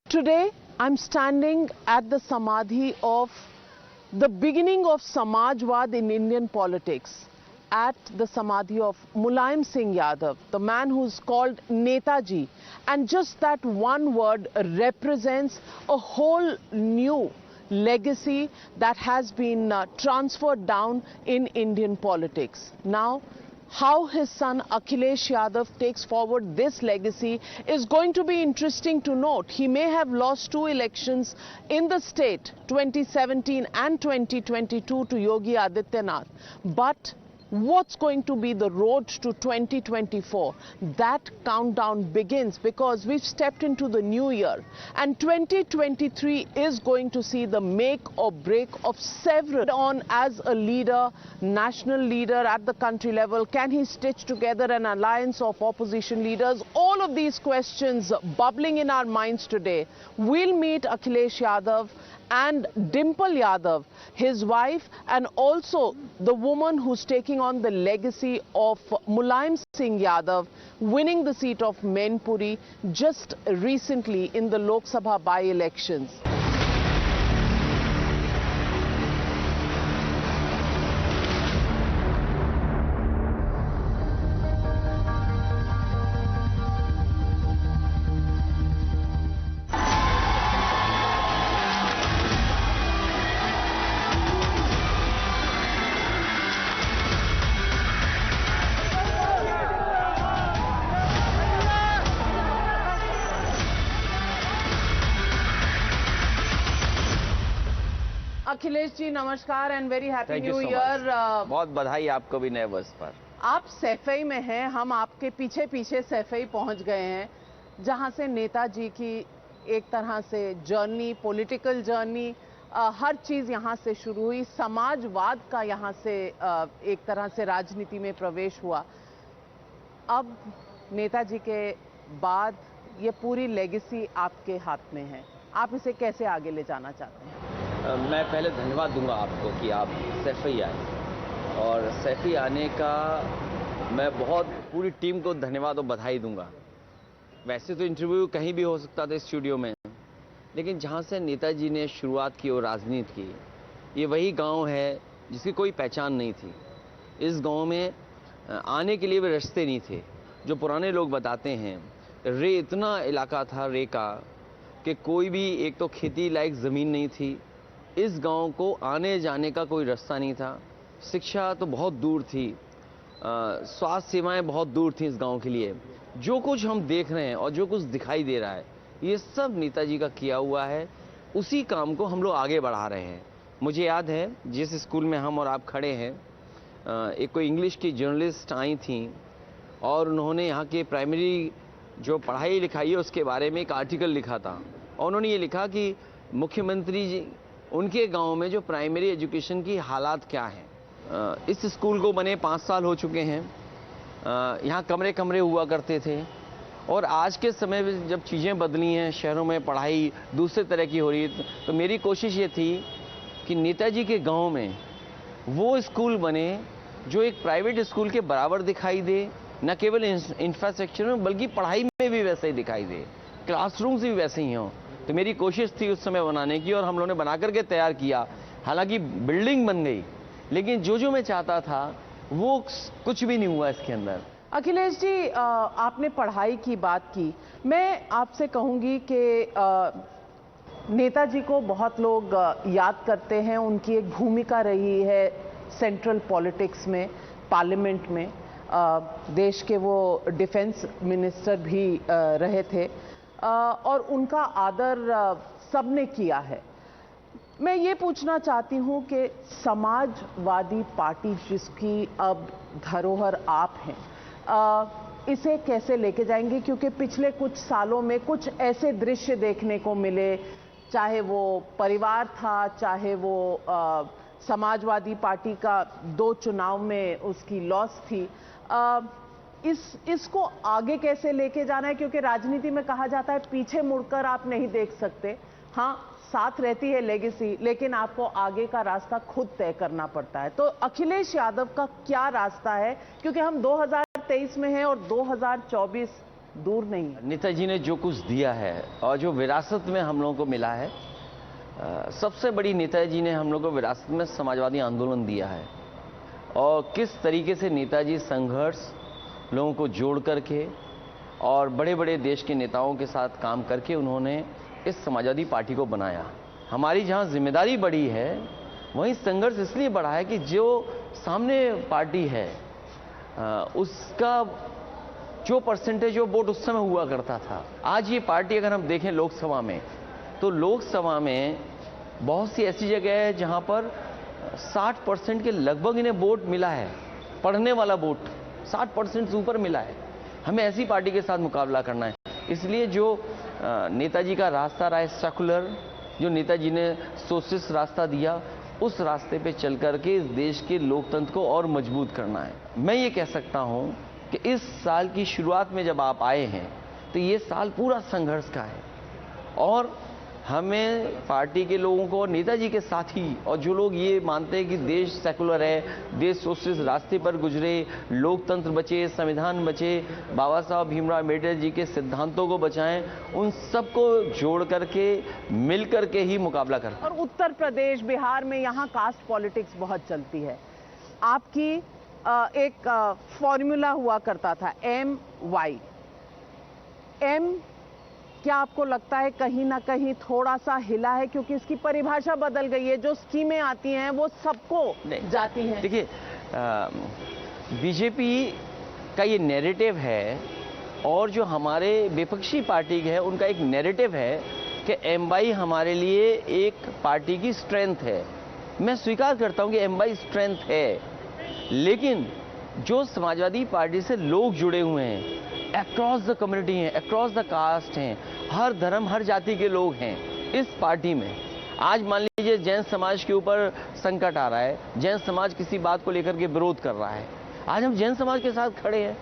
Today, I'm standing at the Samadhi of the beginning of Samajwad in Indian politics, at the Samadhi of Mulayam Singh Yadav, the man who's called Netaji. And just that one word represents a whole new legacy that has been transferred down in Indian politics. Now, how his son Akhilesh Yadav takes forward this legacy is going to be interesting to note. He may have lost two elections in the state, 2017 and 2022, to Yogi Adityanath, but what's going to be the road to 2024? That countdown begins because we've stepped into the new year, and 2023 is going to see the make or break of several. On as a leader, national leader at the country level, can he stitch together an alliance of opposition leaders? All of these questions bubbling in our minds today. We'll meet Akhilesh Yadav and Dimple Yadav, his wife, and also the woman who's taking on the legacy of Mulayam Singh Yadav, winning the seat of Mainpuri just recently in the Lok Sabha by-elections. Akhilesh ji नमस्कार and very happy new year. बहुत बधाई आपको भी नए वर्ष पर। आप सैफई में हैं, हम आपके पीछे पीछे सैफई पहुंच गए हैं, जहां से नेताजी की एक तरह से जर्नी, पॉलिटिकल जर्नी, हर चीज यहां से शुरू हुई। समाजवाद का यहां से एक तरह से राजनीति में प्रवेश हुआ। अब नेताजी के बाद ये पूरी लेगेसी आपके हाथ में है, आप इसे कैसे आगे ले जाना चाहते हैं? मैं पहले धन्यवाद दूंगा आपको कि आप सैफई आए, और सैफई आने का मैं बहुत पूरी टीम को धन्यवाद और बधाई दूंगा। वैसे तो इंटरव्यू कहीं भी हो सकता था स्टूडियो में, लेकिन जहां से नेताजी ने शुरुआत की और राजनीति की, ये वही गांव है जिसकी कोई पहचान नहीं थी। इस गांव में आने के लिए भी रास्ते नहीं थे। जो पुराने लोग बताते हैं, रे इतना इलाका था रे का कि कोई भी, एक तो खेती लायक ज़मीन नहीं थी, इस गांव को आने जाने का कोई रास्ता नहीं था, शिक्षा तो बहुत दूर थी, स्वास्थ्य सेवाएं बहुत दूर थी इस गांव के लिए। जो कुछ हम देख रहे हैं और जो कुछ दिखाई दे रहा है, ये सब नेताजी का किया हुआ है। उसी काम को हम लोग आगे बढ़ा रहे हैं। मुझे याद है जिस स्कूल में हम और आप खड़े हैं, एक कोई इंग्लिश की जर्नलिस्ट आई थी और उन्होंने यहाँ के प्राइमरी जो पढ़ाई लिखाई है उसके बारे में एक आर्टिकल लिखा था, और उन्होंने ये लिखा कि मुख्यमंत्री जी उनके गांव में जो प्राइमरी एजुकेशन की हालात क्या हैं। इस स्कूल को बने 5 साल हो चुके हैं। यहाँ कमरे कमरे हुआ करते थे, और आज के समय में जब चीज़ें बदली हैं, शहरों में पढ़ाई दूसरे तरह की हो रही है, तो मेरी कोशिश ये थी कि नेताजी के गांव में वो स्कूल बने जो एक प्राइवेट स्कूल के बराबर दिखाई दे, न केवल इंफ्रास्ट्रक्चर में बल्कि पढ़ाई में भी वैसे ही दिखाई दे, क्लासरूम्स भी वैसे ही हों। तो मेरी कोशिश थी उस समय बनाने की, और हम लोगों ने बना करके तैयार किया। हालांकि बिल्डिंग बन गई, लेकिन जो मैं चाहता था वो कुछ भी नहीं हुआ इसके अंदर। अखिलेश जी, आपने पढ़ाई की बात की, मैं आपसे कहूंगी कि नेताजी को बहुत लोग याद करते हैं। उनकी एक भूमिका रही है सेंट्रल पॉलिटिक्स में, पार्लियामेंट में। देश के वो डिफेंस मिनिस्टर भी रहे थे, और उनका आदर सबने किया है। मैं ये पूछना चाहती हूँ कि समाजवादी पार्टी जिसकी अब धरोहर आप हैं, इसे कैसे लेके जाएंगे? क्योंकि पिछले कुछ सालों में कुछ ऐसे दृश्य देखने को मिले, चाहे वो परिवार था, चाहे वो समाजवादी पार्टी का 2 चुनाव में उसकी लॉस थी। इसको आगे कैसे लेके जाना है? क्योंकि राजनीति में कहा जाता है पीछे मुड़कर आप नहीं देख सकते। हाँ, साथ रहती है लेगेसी, लेकिन आपको आगे का रास्ता खुद तय करना पड़ता है। तो अखिलेश यादव का क्या रास्ता है? क्योंकि हम 2023 में हैं और 2024 दूर नहीं है। नेताजी ने जो कुछ दिया है और जो विरासत में हम लोगों को मिला है, सबसे बड़ी नेताजी ने हम लोग को विरासत में समाजवादी आंदोलन दिया है। और किस तरीके से नेताजी संघर्ष लोगों को जोड़ करके और बड़े बड़े देश के नेताओं के साथ काम करके उन्होंने इस समाजवादी पार्टी को बनाया। हमारी जहां जिम्मेदारी बड़ी है, वहीं संघर्ष इसलिए बढ़ा है कि जो सामने पार्टी है उसका जो परसेंटेज ऑफ वोट उस समय हुआ करता था, आज ये पार्टी अगर हम देखें लोकसभा में, तो लोकसभा में बहुत सी ऐसी जगह है जहां पर 60% के लगभग इन्हें वोट मिला है। पढ़ने वाला वोट 60% से ऊपर मिला है। हमें ऐसी पार्टी के साथ मुकाबला करना है। इसलिए जो नेताजी का रास्ता रहा है सेकुलर, जो नेताजी ने सोशलिस्ट रास्ता दिया, उस रास्ते पे चल करके इस देश के लोकतंत्र को और मजबूत करना है। मैं ये कह सकता हूं कि इस साल की शुरुआत में जब आप आए हैं तो ये साल पूरा संघर्ष का है और हमें पार्टी के लोगों को नेताजी के साथ ही, और जो लोग ये मानते हैं कि देश सेकुलर है, देश सोशलिस्ट रास्ते पर गुजरे, लोकतंत्र बचे, संविधान बचे, बाबा साहब भीमराव अम्बेडकर जी के सिद्धांतों को बचाएं, उन सबको जोड़ करके मिल करके ही मुकाबला करें। और उत्तर प्रदेश, बिहार में यहाँ कास्ट पॉलिटिक्स बहुत चलती है। आपकी एक फॉर्मूला हुआ करता था MY। क्या आपको लगता है कहीं ना कहीं थोड़ा सा हिला है, क्योंकि इसकी परिभाषा बदल गई है, जो स्कीमें आती हैं वो सबको जाती हैं? देखिए, बीजेपी का ये नैरेटिव है और जो हमारे विपक्षी पार्टी है उनका एक नैरेटिव है कि MY हमारे लिए एक पार्टी की स्ट्रेंथ है। मैं स्वीकार करता हूं कि MY स्ट्रेंथ है, लेकिन जो समाजवादी पार्टी से लोग जुड़े हुए हैं, अक्रॉस द कम्युनिटी हैं, अक्रॉस द कास्ट हैं, हर धर्म हर जाति के लोग हैं इस पार्टी में। आज मान लीजिए जैन समाज के ऊपर संकट आ रहा है, जैन समाज किसी बात को लेकर के विरोध कर रहा है, आज हम जैन समाज के साथ खड़े हैं।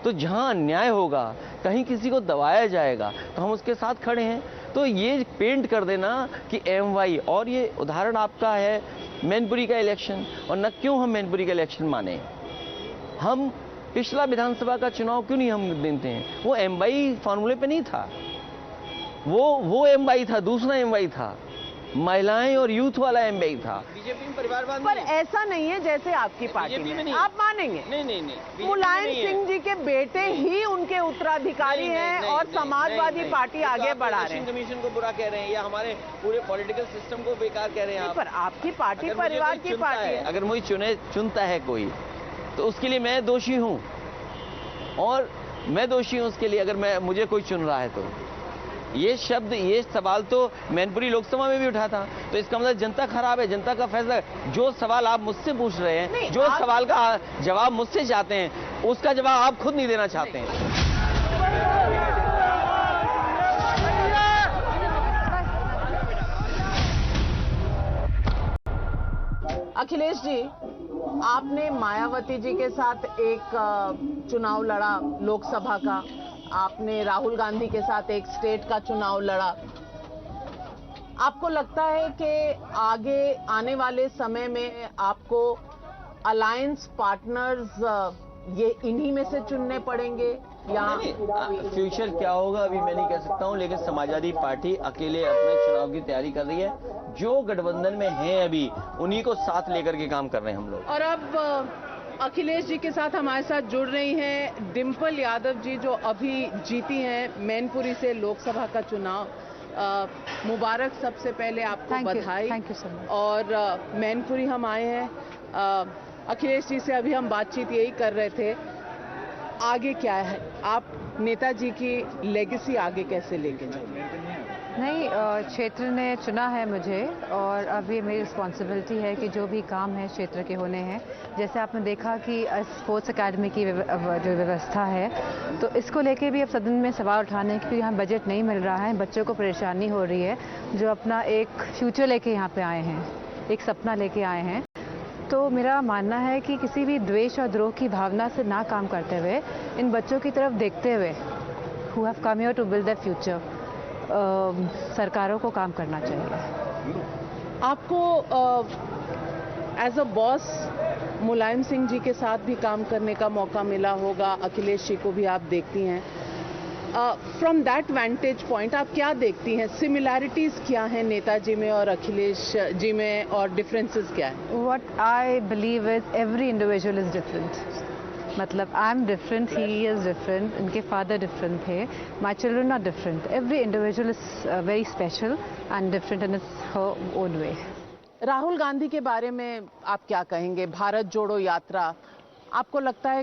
तो जहां अन्याय होगा, कहीं किसी को दबाया जाएगा, तो हम उसके साथ खड़े हैं। तो ये पेंट कर देना कि MY, और ये उदाहरण आपका है मैनपुरी का इलेक्शन, और न क्यों हम मैनपुरी का इलेक्शन माने, हम पिछला विधानसभा का चुनाव क्यों नहीं हम देते हैं? वो MY फॉर्मूले पे नहीं था, वो MY था, दूसरा MY था, महिलाएं और यूथ वाला MY था। बीजेपी में परिवारवाद पर ऐसा नहीं है जैसे आपकी पार्टी में, आप मानेंगे? नहीं। मुलायम सिंह जी के बेटे ही उनके उत्तराधिकारी हैं और समाजवादी पार्टी आगे बढ़ा रहे हैं। कमीशन को बुरा कह रहे हैं या हमारे पूरे पॉलिटिकल सिस्टम को बेकार कह रहे हैं आप। पर आपकी पार्टी परिवार की पार्टी है। अगर मुझे चुनता है कोई, तो उसके लिए मैं दोषी हूं, और मैं दोषी हूं उसके लिए अगर मुझे कोई चुन रहा है। तो ये सवाल तो मैनपुरी लोकसभा में भी उठा था, तो इसका मतलब जनता खराब है, जनता का फैसला। जो सवाल आप मुझसे पूछ रहे हैं, जो सवाल का जवाब मुझसे चाहते हैं, उसका जवाब आप खुद नहीं देना चाहते हैं। अखिलेश जी, आपने मायावती जी के साथ एक चुनाव लड़ा लोकसभा का, आपने राहुल गांधी के साथ एक स्टेट का चुनाव लड़ा। आपको लगता है कि आगे आने वाले समय में आपको अलायंस पार्टनर्स ये इन्हीं में से चुनने पड़ेंगे या फ्यूचर क्या होगा अभी मैं नहीं कह सकता हूं, लेकिन समाजवादी पार्टी अकेले अपने चुनाव की तैयारी कर रही है। जो गठबंधन में हैं अभी, उन्हीं को साथ लेकर के काम कर रहे हैं हम लोग। और अब अखिलेश जी के साथ हमारे साथ जुड़ रही हैं डिंपल यादव जी, जो अभी जीती हैं मैनपुरी से लोकसभा का चुनाव। मुबारक सबसे पहले आपको बधाई। Thank you so much. और मैनपुरी हम आए हैं, अखिलेश जी से अभी हम बातचीत यही कर रहे थे, आगे क्या है, आप नेताजी की लेगेसी आगे कैसे लेके जाएंगे? नहीं, क्षेत्र ने चुना है मुझे और अब ये मेरी रिस्पॉन्सिबिलिटी है कि जो भी काम है क्षेत्र के होने हैं। जैसे आपने देखा कि स्पोर्ट्स अकेडमी की जो व्यवस्था है, तो इसको लेके भी अब सदन में सवाल उठाने क्योंकि यहाँ बजट नहीं मिल रहा है, बच्चों को परेशानी हो रही है, जो अपना एक फ्यूचर लेके यहाँ पे आए हैं, एक सपना लेके आए हैं। तो मेरा मानना है कि किसी भी द्वेष और द्रोह की भावना से ना काम करते हुए, इन बच्चों की तरफ देखते हुए, who have come here to build the future, सरकारों को काम करना चाहिए। आपको as a boss Mulayam Singh ji के साथ भी काम करने का मौका मिला होगा, अखिलेश जी को भी आप देखती हैं, फ्रॉम दैट वेंटेज पॉइंट आप क्या देखती हैं, सिमिलैरिटीज क्या हैं नेताजी में और अखिलेश जी में, और डिफरेंसेस क्या है? What I believe is every individual is different. मतलब I am different, he is different, इनके फादर डिफरेंट थे, my children are different. Every individual is very special and different in its her own way. Rahul Gandhi के बारे में आप क्या कहेंगे? भारत जोड़ो यात्रा, आपको लगता है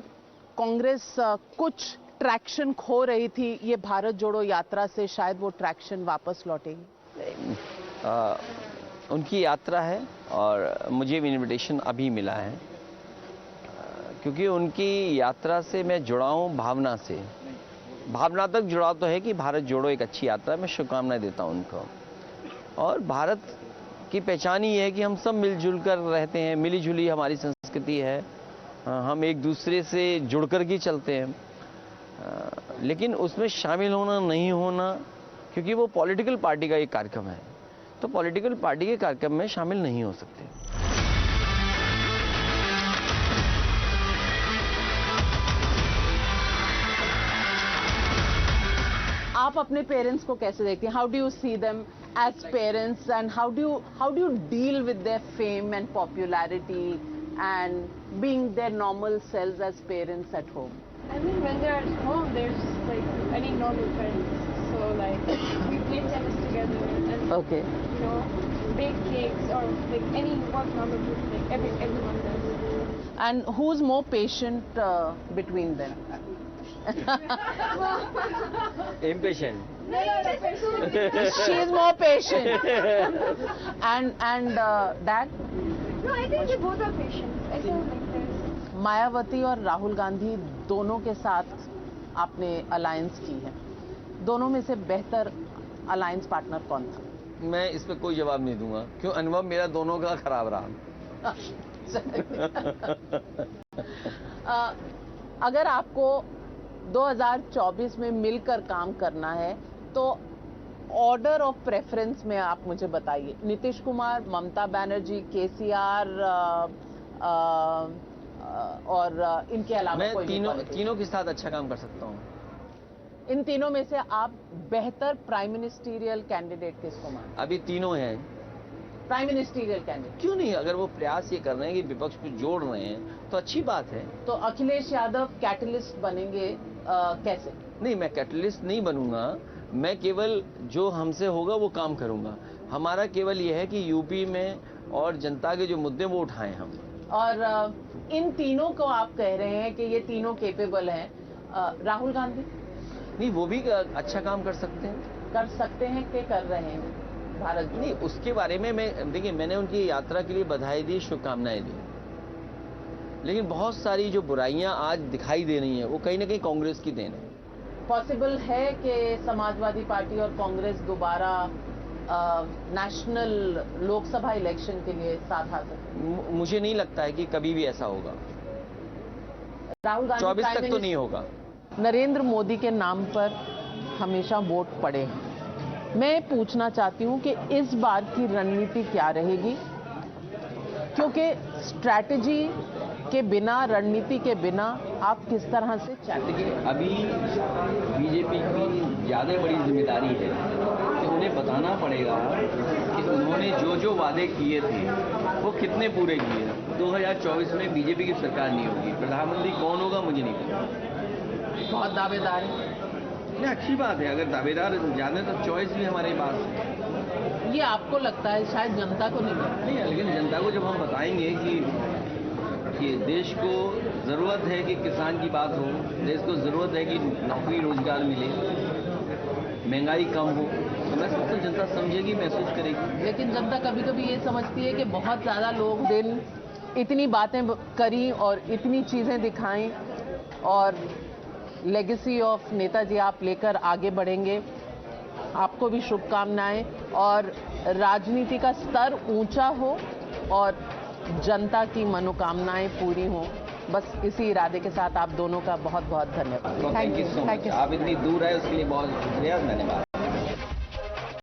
कांग्रेस कुछ ट्रैक्शन खो रही थी, ये भारत जोड़ो यात्रा से शायद वो ट्रैक्शन वापस लौटेगी? उनकी यात्रा है और मुझे भी इनविटेशन अभी मिला है, क्योंकि उनकी यात्रा से मैं जुड़ा हूँ भावना से. भावनात्मक जुड़ाव तो है कि भारत जोड़ो एक अच्छी यात्रा है. मैं शुभकामनाएं देता हूँ उनको. और भारत की पहचान ही है कि हम सब मिलजुल कर रहते हैं, मिली जुली हमारी संस्कृति है, हम एक दूसरे से जुड़कर के चलते हैं. लेकिन उसमें शामिल होना नहीं होना, क्योंकि वो पॉलिटिकल पार्टी का एक कार्यक्रम है, तो पॉलिटिकल पार्टी के कार्यक्रम में शामिल नहीं हो सकते. आप अपने पेरेंट्स को कैसे देखते हैं? How do you see them as parents and how do you deal with their fame and popularity and being their normal selves as parents at home? I mean, when they're at home, they're just like any normal friends. So like we play tennis together and Okay. you know, bake cakes or like any what normal people like everyone does. And who's more patient between them? Impatient. She is more patient. And dad? No, I think they both are patient. I don't think there's. Mayawati और राहुल गांधी दोनों के साथ आपने alliance की है, दोनों में से बेहतर अलायंस पार्टनर कौन था? मैं इस पे कोई जवाब नहीं दूंगा, क्यों अनुभव मेरा दोनों का खराब रहा. अगर आपको 2024 में मिलकर काम करना है तो ऑर्डर ऑफ प्रेफरेंस में आप मुझे बताइए. नीतीश कुमार, ममता बनर्जी, केसीआर और इनके अलावा मैं कोई तीनों के साथ अच्छा काम कर सकता हूँ. इन तीनों में से आप बेहतर प्राइम मिनिस्टीरियल कैंडिडेट किसको मानते? अभी तीनों हैं. प्राइम मिनिस्टीरियल कैंडिडेट क्यों नहीं? अगर वो प्रयास ये कर रहे हैं कि विपक्ष को जोड़ रहे हैं तो अच्छी बात है. तो अखिलेश यादव कैटलिस्ट बनेंगे कैसे? नहीं, मैं कैटलिस्ट नहीं बनूंगा. मैं केवल जो हमसे होगा वो काम करूंगा. हमारा केवल ये है कि यूपी में और जनता के जो मुद्दे वो उठाएं हम. और इन तीनों को आप कह रहे हैं कि ये तीनों केपेबल हैं. राहुल गांधी नहीं, वो भी अच्छा काम कर सकते हैं. कर सकते हैं कि कर रहे हैं भारत? नहीं, उसके बारे में मैं देखिए, मैंने उनकी यात्रा के लिए बधाई दी, शुभकामनाएं दी. लेकिन बहुत सारी जो बुराइयां आज दिखाई दे रही हैं वो कहीं ना कहीं कांग्रेस की देन है. पॉसिबल है कि समाजवादी पार्टी और कांग्रेस दोबारा नेशनल लोकसभा इलेक्शन के लिए साथ आ सकते? मुझे नहीं लगता है कि कभी भी ऐसा होगा. राहुल गांधी 24 प्राइम तक तो नहीं होगा. नरेंद्र मोदी के नाम पर हमेशा वोट पड़े हैं. मैं पूछना चाहती हूं कि इस बार की रणनीति क्या रहेगी, क्योंकि स्ट्रैटेजी के बिना, रणनीति के बिना आप किस तरह से देखिए, अभी बीजेपी की ज़्यादा बड़ी जिम्मेदारी है कि उन्हें बताना पड़ेगा कि उन्होंने जो जो वादे किए थे वो कितने पूरे किए. 2024 में बीजेपी की सरकार नहीं होगी. प्रधानमंत्री कौन होगा मुझे नहीं पता. बहुत दावेदार है. नहीं, अच्छी बात है. अगर दावेदार जाने तो चॉइस भी हमारे पास है. ये आपको लगता है, शायद जनता को नहीं लगता. नहीं, लेकिन जनता को जब हम बताएंगे कि देश को ज़रूरत है कि किसान की बात हो, देश को ज़रूरत है कि नौकरी रोजगार मिले, महंगाई कम हो, तो मैं सोचता हूँ जनता समझेगी, महसूस करेगी. लेकिन जनता कभी कभी ये समझती है कि बहुत ज़्यादा लोग दिन इतनी बातें करी और इतनी चीज़ें दिखाई, और लेगेसी ऑफ नेताजी आप लेकर आगे बढ़ेंगे. आपको भी शुभकामनाएं, और राजनीति का स्तर ऊंचा हो और जनता की मनोकामनाएं पूरी हों. बस इसी इरादे के साथ आप दोनों का बहुत बहुत धन्यवाद. Thank you so much. आप इतनी दूर आए उसके लिए बहुत शुक्रिया. धन्यवाद.